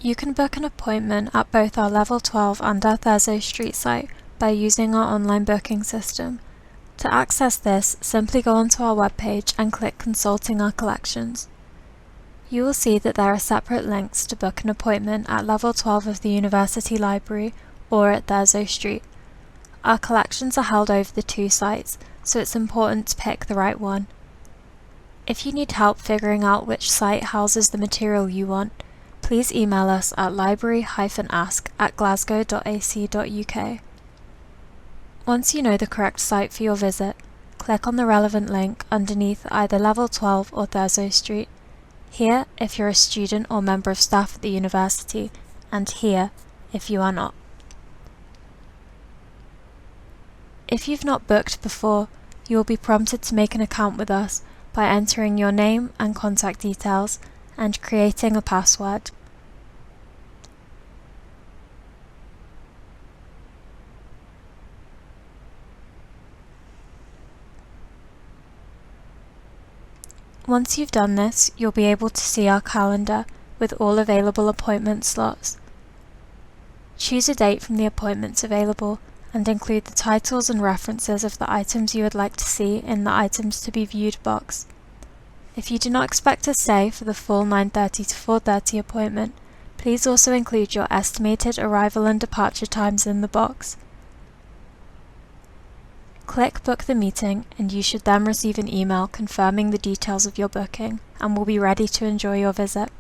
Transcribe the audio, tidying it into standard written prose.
You can book an appointment at both our Level 12 and our Thurso Street site by using our online booking system. To access this, simply go onto our webpage and click Consulting our collections. You will see that there are separate links to book an appointment at Level 12 of the University Library or at Thurso Street. Our collections are held over the two sites, so it's important to pick the right one. If you need help figuring out which site houses the material you want, please email us at library-ask@glasgow.ac.uk. Once you know the correct site for your visit, click on the relevant link underneath either Level 12 or Thurso Street. Here if you're a student or member of staff at the university, and here if you are not. If you've not booked before, you will be prompted to make an account with us by entering your name and contact details and creating a password. Once you've done this, you'll be able to see our calendar with all available appointment slots. Choose a date from the appointments available and include the titles and references of the items you would like to see in the Items to be Viewed box. If you do not expect to stay for the full 9:30 to 4:30 appointment, please also include your estimated arrival and departure times in the box. Click Book the Meeting and you should then receive an email confirming the details of your booking and will be ready to enjoy your visit.